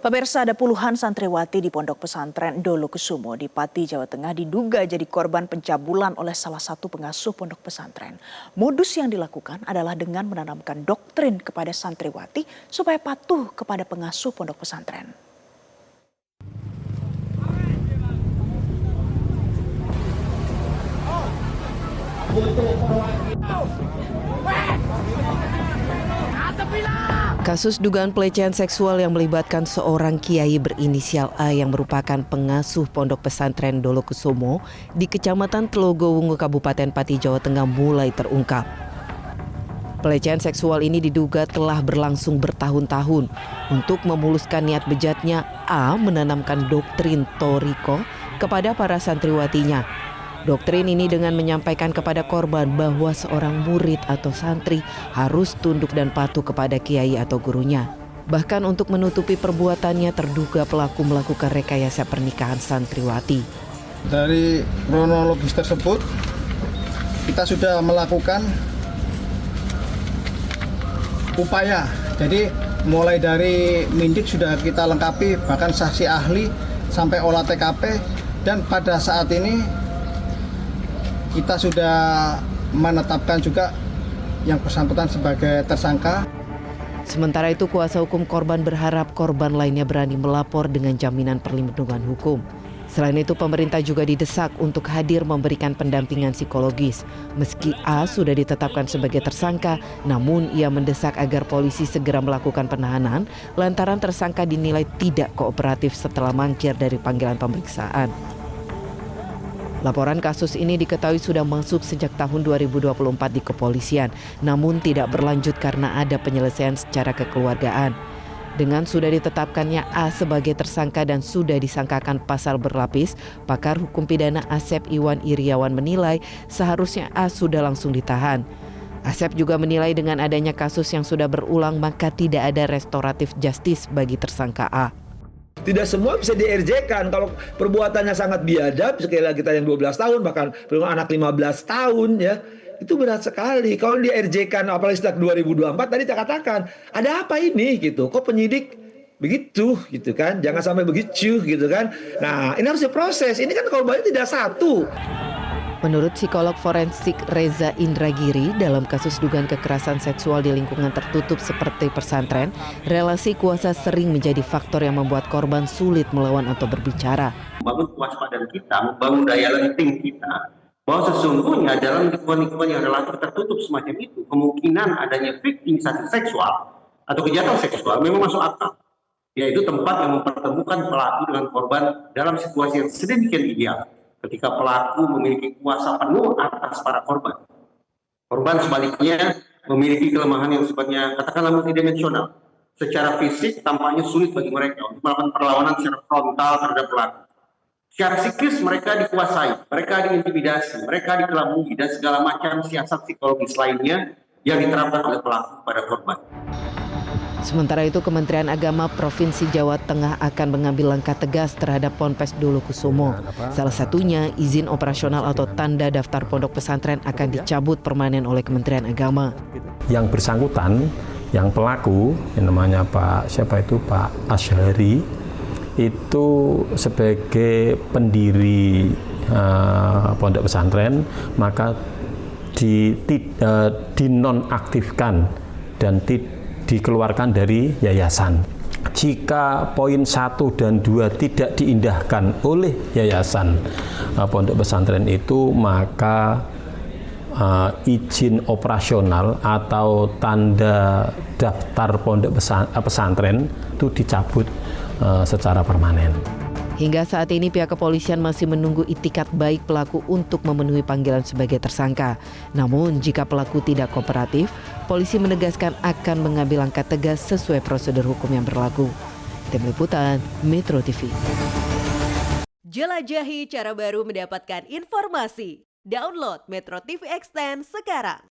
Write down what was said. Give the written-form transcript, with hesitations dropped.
Pemirsa, ada puluhan santriwati di Pondok Pesantren Dolokusumo di Pati, Jawa Tengah diduga jadi korban pencabulan oleh salah satu pengasuh pondok pesantren. Modus yang dilakukan adalah dengan menanamkan doktrin kepada santriwati supaya patuh kepada pengasuh pondok pesantren. Kasus dugaan pelecehan seksual yang melibatkan seorang kiai berinisial A yang merupakan pengasuh pondok pesantren Dolokusumo di Kecamatan Telogowungu, Kabupaten Pati, Jawa Tengah mulai terungkap. Pelecehan seksual ini diduga telah berlangsung bertahun-tahun. Untuk memuluskan niat bejatnya, A menanamkan doktrin Toriko kepada para santriwatinya. Doktrin ini dengan menyampaikan kepada korban bahwa seorang murid atau santri harus tunduk dan patuh kepada kiai atau gurunya. Bahkan untuk menutupi perbuatannya, terduga pelaku melakukan rekayasa pernikahan santriwati. Dari kronologis tersebut, kita sudah melakukan upaya. Jadi mulai dari mindik sudah kita lengkapi, bahkan saksi ahli sampai olah TKP, dan pada saat ini kita sudah menetapkan juga yang bersangkutan sebagai tersangka. Sementara itu, kuasa hukum korban berharap korban lainnya berani melapor dengan jaminan perlindungan hukum. Selain itu, pemerintah juga didesak untuk hadir memberikan pendampingan psikologis. Meski A sudah ditetapkan sebagai tersangka, namun ia mendesak agar polisi segera melakukan penahanan lantaran tersangka dinilai tidak kooperatif setelah mangkir dari panggilan pemeriksaan. Laporan kasus ini diketahui sudah masuk sejak tahun 2024 di kepolisian, namun tidak berlanjut karena ada penyelesaian secara kekeluargaan. Dengan sudah ditetapkannya A sebagai tersangka dan sudah disangkakan pasal berlapis, pakar hukum pidana Asep Iwan Iriawan menilai seharusnya A sudah langsung ditahan. Asep juga menilai dengan adanya kasus yang sudah berulang maka tidak ada restoratif justice bagi tersangka A. Tidak semua bisa di-RJ-kan. Kalau perbuatannya sangat biadab, sekali lagi kita yang 12 tahun, bahkan anak 15 tahun, ya itu berat sekali. Kalau di-RJ-kan, apalagi sejak 2024, tadi saya katakan, ada apa ini gitu? Kok penyidik begitu gitu kan? Jangan sampai begitu gitu kan? Nah, ini harus diproses. Ini kan korbannya tidak satu. Menurut psikolog forensik Reza Indragiri, dalam kasus dugaan kekerasan seksual di lingkungan tertutup seperti pesantren, relasi kuasa sering menjadi faktor yang membuat korban sulit melawan atau berbicara. Membangun kewaspadaan kita, membangun daya lenting kita, bahwa sesungguhnya dalam lingkungan-lingkungan yang relatif tertutup semacam itu, kemungkinan adanya victimisasi seksual atau kejahatan seksual memang masuk akal. Yaitu tempat yang mempertemukan pelaku dengan korban dalam situasi yang sedemikian ideal. Ketika pelaku memiliki kuasa penuh atas para korban. Korban sebaliknya memiliki kelemahan yang sifatnya katakanlah multidimensional. Secara fisik tampaknya sulit bagi mereka untuk melakukan perlawanan secara frontal terhadap pelaku. Secara psikis mereka dikuasai, mereka diintimidasi, mereka dikelabui dan segala macam siasat psikologis lainnya yang diterapkan oleh pelaku pada korban. Sementara itu, Kementerian Agama Provinsi Jawa Tengah akan mengambil langkah tegas terhadap Ponpes Dolokusumo. Salah satunya, izin operasional atau tanda daftar pondok pesantren akan dicabut permanen oleh Kementerian Agama. Yang bersangkutan, yang pelaku, yang namanya Pak Asyhari, itu sebagai pendiri pondok pesantren, maka dinonaktifkan dan dikeluarkan dari yayasan. Jika poin 1 dan 2 tidak diindahkan oleh yayasan pondok pesantren itu, maka izin operasional atau tanda daftar pondok pesantren itu dicabut secara permanen. Hingga saat ini pihak kepolisian masih menunggu itikat baik pelaku untuk memenuhi panggilan sebagai tersangka. Namun jika pelaku tidak kooperatif, polisi menegaskan akan mengambil langkah tegas sesuai prosedur hukum yang berlaku. Tim Liputan, Metro TV. Jelajahi cara baru mendapatkan informasi. Download Metro TV Extend sekarang.